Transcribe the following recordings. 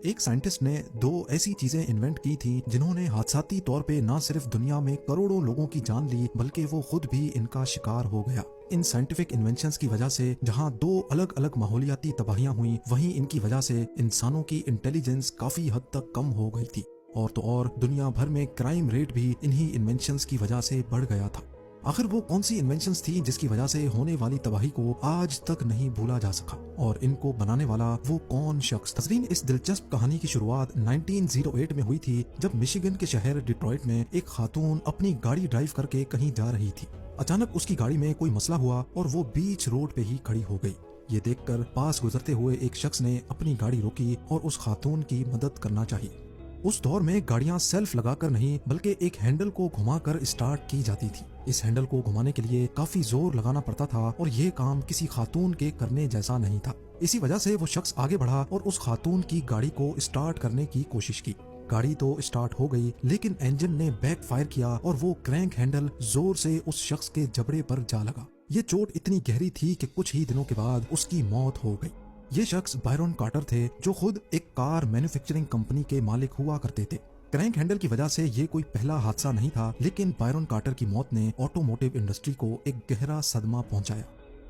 एक साइंटिस्ट ने दो ऐसी चीजें इन्वेंट की थी जिन्होंने हादसाती तौर पे न सिर्फ दुनिया में करोड़ों लोगों की जान ली बल्कि वो खुद भी इनका शिकार हो गया। इन साइंटिफिक इन्वेंशंस की वजह से जहां दो अलग अलग माहौलियाती तबाहियां हुई, वहीं इनकी वजह से इंसानों की इंटेलिजेंस काफी हद तक कम हो गई थी। और तो और दुनिया भर में क्राइम रेट भी इन्हीं इन्वेंशंस की वजह से बढ़ गया था। आखिर वो कौन सी इन्वेंशंस थी जिसकी वजह से होने वाली तबाही को आज तक नहीं भूला जा सका, और इनको बनाने वाला वो कौन शख्स? तस्रीन, इस दिलचस्प कहानी की शुरुआत 1908 में हुई थी, जब मिशिगन के शहर डिट्रॉइट में एक खातून अपनी गाड़ी ड्राइव करके कहीं जा रही थी। अचानक उसकी गाड़ी में कोई मसला हुआ और वो बीच रोड पे ही खड़ी हो गई। ये देखकर पास गुजरते हुए एक शख्स ने अपनी गाड़ी रोकी और उस खातून की मदद करना चाहिए। उस दौर में गाड़ियां सेल्फ लगाकर नहीं बल्कि एक हैंडल को घुमाकर स्टार्ट की जाती थी। इस हैंडल को घुमाने के लिए काफी जोर लगाना पड़ता था और ये काम किसी खातून के करने जैसा नहीं था। इसी वजह से वो शख्स आगे बढ़ा और उस खातून की गाड़ी को स्टार्ट करने की कोशिश की। गाड़ी तो स्टार्ट हो गई, लेकिन इंजन ने बैक फायर किया और वो क्रैंक हैंडल जोर से उस शख्स के जबड़े पर जा लगा। ये चोट इतनी गहरी थी कि कुछ ही दिनों के बाद उसकी मौत हो गई। ये शख्स बायरन कार्टर थे, जो खुद एक कार मैन्युफैक्चरिंग कंपनी के मालिक हुआ करते थे। क्रैंक हैंडल की वजह से ये कोई पहला हादसा नहीं था, लेकिन बायरन कार्टर की मौत ने ऑटोमोटिव इंडस्ट्री को एक गहरा सदमा पहुंचाया।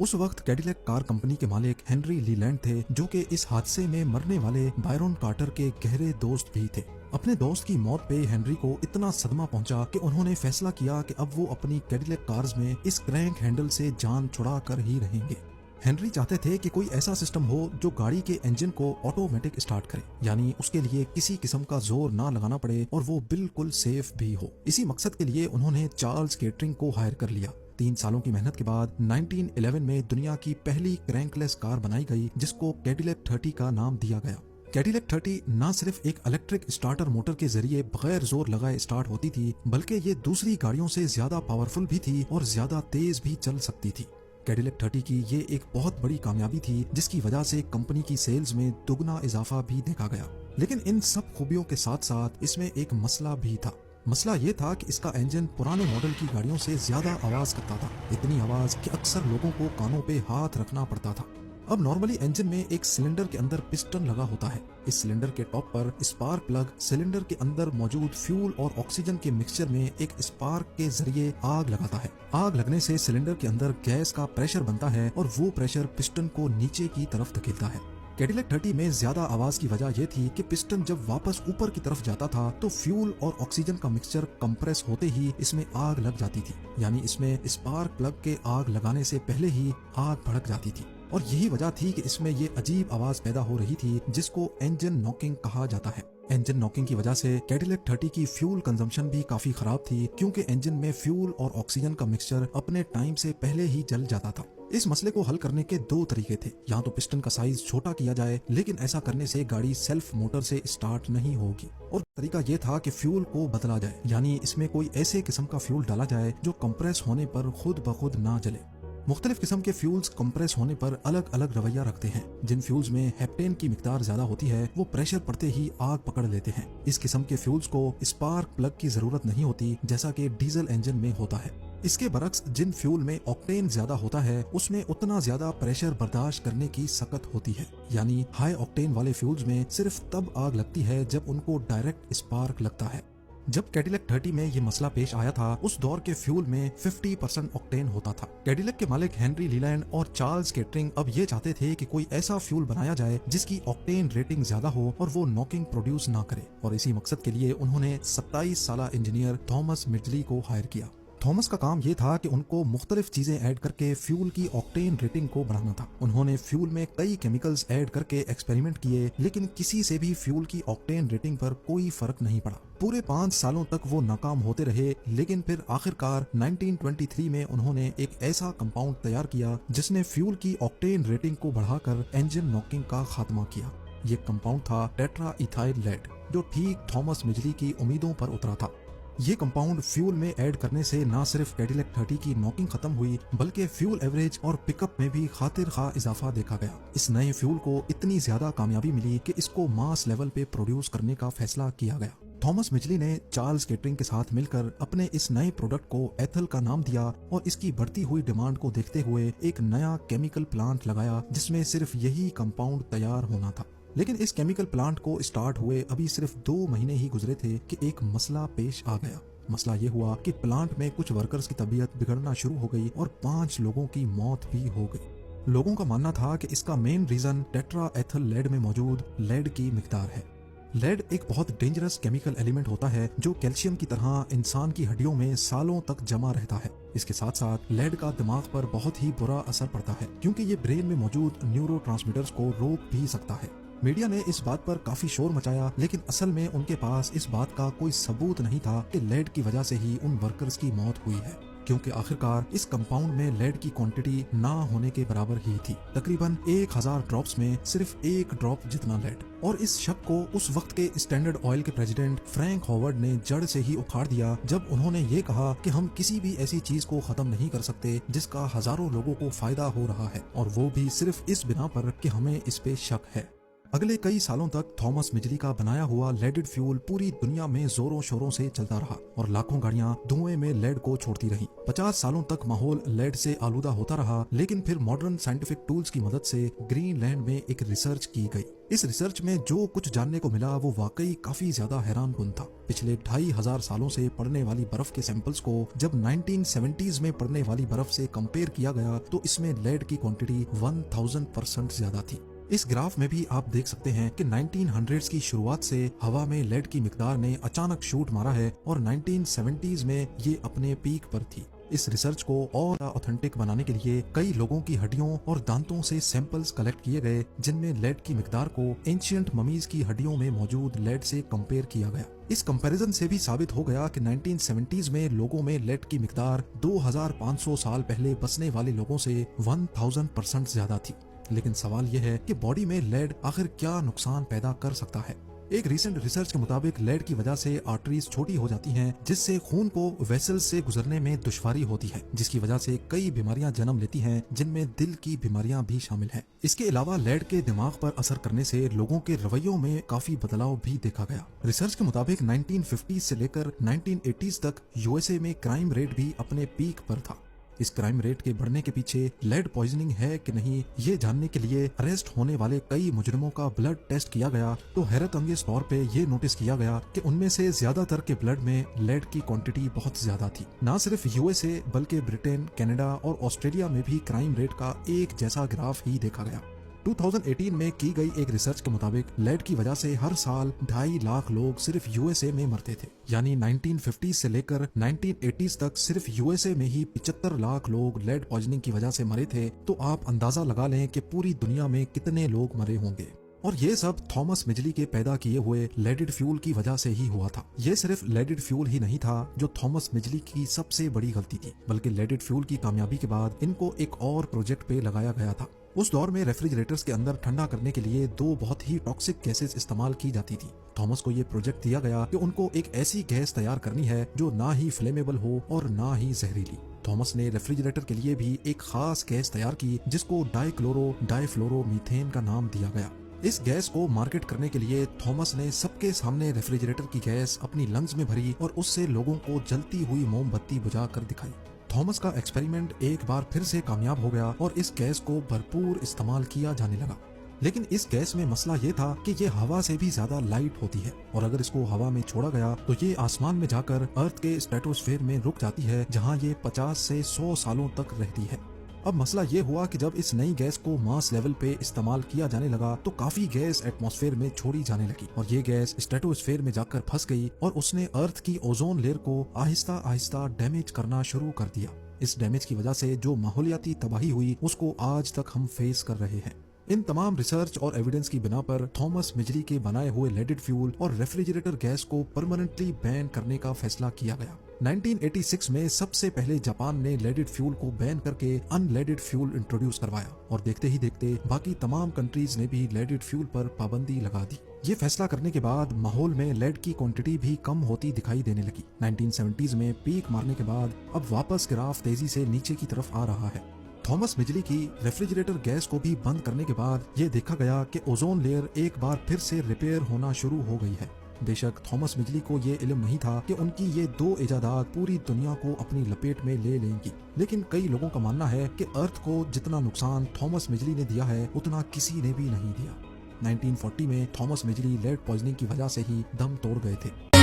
उस वक्त कैडिलैक कार कंपनी के मालिक हेनरी लीलैंड थे, जो कि इस हादसे में मरने वाले बायरन कार्टर के गहरे दोस्त भी थे। अपने दोस्त की मौत पे हेनरी को इतना सदमा पहुंचा कि उन्होंने फैसला किया कि अब वो अपनी कैडिलैक कार्स में इस क्रैंक हैंडल से जान छुड़ा कर ही रहेंगे। हेनरी चाहते थे कि कोई ऐसा सिस्टम हो जो गाड़ी के इंजन को ऑटोमेटिक स्टार्ट करे, यानी उसके लिए किसी किस्म का जोर ना लगाना पड़े और वो बिल्कुल सेफ भी हो। इसी मकसद के लिए उन्होंने चार्ल्स केटरिंग को हायर कर लिया। 3 सालों की मेहनत के बाद 1911 में दुनिया की पहली क्रैंकलेस कार बनाई गई, जिसको कैडिलैक 30 का नाम दिया गया। कैडिलैक 30 न सिर्फ एक इलेक्ट्रिक स्टार्टर मोटर के जरिए बगैर जोर लगाए स्टार्ट होती थी, बल्कि ये दूसरी गाड़ियों से ज्यादा पावरफुल भी थी और ज्यादा तेज भी चल सकती थी। कैडिलैक 30 की ये एक बहुत बड़ी कामयाबी थी, जिसकी वजह से कंपनी की सेल्स में दुगना इजाफा भी देखा गया। लेकिन इन सब खूबियों के साथ साथ इसमें एक मसला भी था। मसला ये था कि इसका इंजन पुराने मॉडल की गाड़ियों से ज्यादा आवाज करता था, इतनी आवाज कि अक्सर लोगों को कानों पे हाथ रखना पड़ता था। अब नॉर्मली इंजन में एक सिलेंडर के अंदर पिस्टन लगा होता है। इस सिलेंडर के टॉप पर स्पार्क प्लग सिलेंडर के अंदर मौजूद फ्यूल और ऑक्सीजन के मिक्सचर में एक स्पार्क के जरिए आग लगाता है। आग लगने से सिलेंडर के अंदर गैस का प्रेशर बनता है और वो प्रेशर पिस्टन को नीचे की तरफ धकेलता है। कैडिलैक 30 में ज्यादा आवाज की वजह यह थी कि पिस्टन जब वापस ऊपर की तरफ जाता था तो फ्यूल और ऑक्सीजन का मिक्सचर कंप्रेस होते ही इसमें आग लग जाती थी, यानी इसमें स्पार्क प्लग के आग लगाने से पहले ही आग भड़क जाती थी। और यही वजह थी कि इसमें ये अजीब आवाज पैदा हो रही थी, जिसको इंजन नॉकिंग कहा जाता है। इंजन नॉकिंग की वजह से कैडिलैक 30 की फ्यूल कंजम्पशन भी काफी खराब थी, क्योंकि इंजन में फ्यूल और ऑक्सीजन का मिक्सचर अपने टाइम से पहले ही जल जाता था। इस मसले को हल करने के 2 तरीके थे। या तो पिस्टन का साइज छोटा किया जाए, लेकिन ऐसा करने से गाड़ी सेल्फ मोटर से स्टार्ट नहीं होगी, और तरीका ये था कि फ्यूल को बदला जाए, यानी इसमें कोई ऐसे किस्म का फ्यूल डाला जाए जो कंप्रेस होने पर खुद ब खुद ना जले। मुख्तलिफ किस्म के फ्यूल्स कंप्रेस होने पर अलग अलग रवैया रखते हैं। जिन फ्यूल्स में हेप्टेन की मिकदार ज्यादा होती है, वो प्रेशर पड़ते ही आग पकड़ लेते हैं। इस किस्म के फ्यूल्स को स्पार्क प्लग की जरूरत नहीं होती, जैसा कि डीजल इंजन में होता है। इसके बरक्स जिन फ्यूल में ऑक्टेन ज्यादा होता है, उसमें उतना ज्यादा प्रेशर बर्दाश्त करने की सकत होती है, यानी हाई ऑक्टेन वाले फ्यूल्स में सिर्फ तब आग लगती है जब उनको डायरेक्ट स्पार्क लगता है। जब कैडिलैक 30 में ये मसला पेश आया था, उस दौर के फ्यूल में 50% ऑक्टेन होता था। कैडिलैक के मालिक हेनरी लीलैंड और चार्ल्स केटरिंग अब ये चाहते थे कि कोई ऐसा फ्यूल बनाया जाए जिसकी ऑक्टेन रेटिंग ज्यादा हो और वो नॉकिंग प्रोड्यूस ना करे, और इसी मकसद के लिए उन्होंने 27 साला इंजीनियर थॉमस मिडली को हायर किया। थॉमस का काम ये था कि उनको मुख्तलिफ चीजें ऐड करके फ्यूल की ऑक्टेन रेटिंग को बढ़ाना था। उन्होंने फ्यूल में कई केमिकल्स ऐड करके एक्सपेरिमेंट किए, लेकिन किसी से भी फ्यूल की ऑक्टेन रेटिंग पर कोई फर्क नहीं पड़ा। पूरे 5 सालों तक वो नाकाम होते रहे, लेकिन फिर आखिरकार 1923 में उन्होंने एक ऐसा कंपाउंड तैयार किया जिसने फ्यूल की ऑक्टेन रेटिंग को बढ़ाकर इंजन नॉकिंग का खात्मा किया। ये कंपाउंड था टेट्रा इथाइल लेड, जो ठीक थॉमस मिडली की उम्मीदों पर उतरा था। ये कंपाउंड फ्यूल में ऐड करने से न सिर्फ कैडिलैक 30 की नॉकिंग खत्म हुई, बल्कि फ्यूल एवरेज और पिकअप में भी खातिर खा इजाफा देखा गया। इस नए फ्यूल को इतनी ज्यादा कामयाबी मिली कि इसको मास लेवल पे प्रोड्यूस करने का फैसला किया गया। थॉमस मिडली ने चार्ल्स केटरिंग के साथ मिलकर अपने इस नए प्रोडक्ट को एथल का नाम दिया, और इसकी बढ़ती हुई डिमांड को देखते हुए एक नया केमिकल प्लांट लगाया जिसमें सिर्फ यही कंपाउंड तैयार होना था। लेकिन इस केमिकल प्लांट को स्टार्ट हुए अभी सिर्फ 2 महीने ही गुजरे थे कि एक मसला पेश आ गया। मसला ये हुआ कि प्लांट में कुछ वर्कर्स की तबीयत बिगड़ना शुरू हो गई और 5 लोगों की मौत भी हो गई। लोगों का मानना था कि इसका मेन रीजन टेट्रा एथल लेड में मौजूद लेड की मिकदार है। लेड एक बहुत डेंजरस केमिकल एलिमेंट होता है जो कैल्शियम की तरह इंसान की हड्डियों में सालों तक जमा रहता है। इसके साथ साथ लेड का दिमाग पर बहुत ही बुरा असर पड़ता है क्योंकि ये ब्रेन में मौजूद न्यूरोट्रांसमीटर्स को रोक भी सकता है। मीडिया ने इस बात पर काफी शोर मचाया, लेकिन असल में उनके पास इस बात का कोई सबूत नहीं था कि लेड की वजह से ही उन वर्कर्स की मौत हुई है, क्योंकि आखिरकार इस कंपाउंड में लेड की क्वांटिटी ना होने के बराबर ही थी। तकरीबन 1000 ड्रॉप्स में सिर्फ 1 ड्रॉप जितना लेड। और इस शक को उस वक्त के स्टैंडर्ड ऑयल के प्रेसिडेंट फ्रैंक हॉवर्ड ने जड़ से ही उखाड़ दिया जब उन्होंने ये कहा कि हम किसी भी ऐसी चीज को खत्म नहीं कर सकते जिसका हजारों लोगों को फायदा हो रहा है, और वो भी सिर्फ इस बिना पर कि हमें इस पे शक है। अगले कई सालों तक थॉमस मिजली का बनाया हुआ लेडेड फ्यूल पूरी दुनिया में जोरों शोरों से चलता रहा और लाखों गाड़ियां धुएं में लेड को छोड़ती रहीं। 50 सालों तक माहौल लेड से आलूदा होता रहा, लेकिन फिर मॉडर्न साइंटिफिक टूल्स की मदद से ग्रीनलैंड में एक रिसर्च की गई। इस रिसर्च में जो कुछ जानने को मिला वो वाकई काफी ज्यादा हैरानकुन था। पिछले 2500 सालों से पड़ने वाली बर्फ के सैंपल्स को जब 1970s में पड़ने वाली बर्फ से कंपेयर किया गया तो इसमें लेड की क्वांटिटी 1000% ज्यादा थी। इस ग्राफ में भी आप देख सकते हैं कि 1900s की शुरुआत से हवा में लेड की मिकदार ने अचानक शूट मारा है और 1970s में ये अपने पीक पर थी। इस रिसर्च को और ऑथेंटिक बनाने के लिए कई लोगों की हड्डियों और दांतों से सैंपल्स कलेक्ट किए गए, जिनमें लेड की मिकदार को एंशिएंट ममीज की हड्डियों में मौजूद लेड से कंपेयर किया गया। इस कंपैरिजन से भी साबित हो गया कि 1970s में लोगों में लेड की मिकदार 2500 साल पहले बसने वाले लोगों से 1000% ज्यादा थी। लेकिन सवाल यह है कि बॉडी में लेड आखिर क्या नुकसान पैदा कर सकता है। एक रिसेंट रिसर्च के मुताबिक लेड की वजह से आर्टरीज छोटी हो जाती हैं, जिससे खून को वेसल्स से गुजरने में दुश्वारी होती है, जिसकी वजह से कई बीमारियां जन्म लेती हैं, जिनमें दिल की बीमारियां भी शामिल हैं। इसके अलावा लेड के दिमाग पर असर करने से लोगों के रवैयों में काफी बदलाव भी देखा गया। रिसर्च के मुताबिक 1950s से लेकर 1980s तक यूएसए में क्राइम रेट भी अपने पीक पर था। इस क्राइम रेट के बढ़ने के पीछे लेड पॉइजनिंग है कि नहीं, ये जानने के लिए अरेस्ट होने वाले कई मुजरिमों का ब्लड टेस्ट किया गया तो हैरत अंगेज तौर पे ये नोटिस किया गया कि उनमें से ज्यादातर के ब्लड में लेड की क्वांटिटी बहुत ज्यादा थी। न सिर्फ यूएसए बल्कि ब्रिटेन, कनाडा और ऑस्ट्रेलिया में भी क्राइम रेट का एक जैसा ग्राफ ही देखा गया। 2018 में की गई एक रिसर्च के मुताबिक लेड की वजह से हर साल 2.5 लाख लोग सिर्फ यूएसए में मरते थे। यानी 1950s से लेकर 1980s तक सिर्फ यूएसए में ही 75 लाख लोग लेड पॉइजनिंग की वजह से मरे थे। तो आप अंदाजा लगा लें कि पूरी दुनिया में कितने लोग मरे होंगे। और ये सब थॉमस मिजली के पैदा किए हुए लेडेड फ्यूल की वजह से ही हुआ था। ये सिर्फ लेडेड फ्यूल ही नहीं था जो थॉमस मिजली की सबसे बड़ी गलती थी, बल्कि लेडेड फ्यूल की कामयाबी के बाद इनको एक और प्रोजेक्ट पे लगाया गया था। उस दौर में रेफ्रिजरेटर्स के अंदर ठंडा करने के लिए 2 बहुत ही टॉक्सिक गैसेस इस्तेमाल की जाती थी। थॉमस को ये प्रोजेक्ट दिया गया कि उनको एक ऐसी गैस तैयार करनी है जो ना ही फ्लेमेबल हो और ना ही जहरीली। थॉमस ने रेफ्रिजरेटर के लिए भी एक खास गैस तैयार की जिसको डाइफ्लोरोमीथेन का नाम दिया गया। इस गैस को मार्केट करने के लिए थॉमस ने सबके सामने रेफ्रिजरेटर की गैस अपनी लंग्स में भरी और उससे लोगों को जलती हुई मोमबत्ती बुझा कर दिखाई। थॉमस का एक्सपेरिमेंट एक बार फिर से कामयाब हो गया और इस गैस को भरपूर इस्तेमाल किया जाने लगा। लेकिन इस गैस में मसला ये था कि ये हवा से भी ज्यादा लाइट होती है और अगर इसको हवा में छोड़ा गया तो ये आसमान में जाकर अर्थ के स्ट्रेटोस्फेयर में रुक जाती है, जहाँ ये 50 से 100 सालों तक रहती है। अब मसला ये हुआ कि जब इस नई गैस को मास लेवल पे इस्तेमाल किया जाने लगा तो काफी गैस एटमॉस्फेयर में छोड़ी जाने लगी और ये गैस स्ट्रेटोस्फेयर में जाकर फंस गई और उसने अर्थ की ओजोन लेयर को आहिस्ता आहिस्ता डैमेज करना शुरू कर दिया। इस डैमेज की वजह से जो माहौलियाती तबाही हुई उसको आज तक हम फेस कर रहे हैं। इन तमाम रिसर्च और एविडेंस की बिना पर थॉमस मिजली के बनाए हुए लेडेड फ्यूल और रेफ्रिजरेटर गैस को परमानेंटली बैन करने का फैसला किया गया। 1986 में सबसे पहले जापान ने लेडेड फ्यूल को बैन करके अनलेडेड फ्यूल इंट्रोड्यूस करवाया और देखते ही देखते बाकी तमाम कंट्रीज ने भी लेडेड फ्यूल पर पाबंदी लगा दी। ये फैसला करने के बाद माहौल में लेड की क्वांटिटी भी कम होती दिखाई देने लगी। 1970s में पीक मारने के बाद अब वापस ग्राफ तेजी से नीचे की तरफ आ रहा है। थॉमस मिजली की रेफ्रिजरेटर गैस को भी बंद करने के बाद ये देखा गया कि ओजोन लेयर एक बार फिर से रिपेयर होना शुरू हो गई है। बेशक थॉमस मिजली को ये इल्म नहीं था कि उनकी ये 2 इजादात पूरी दुनिया को अपनी लपेट में ले लेंगी, लेकिन कई लोगों का मानना है कि अर्थ को जितना नुकसान थॉमस मिजली ने दिया है उतना किसी ने भी नहीं दिया। 1940 में थॉमस मिजरी लेड पॉइजनिंग की वजह से ही दम तोड़ गए थे।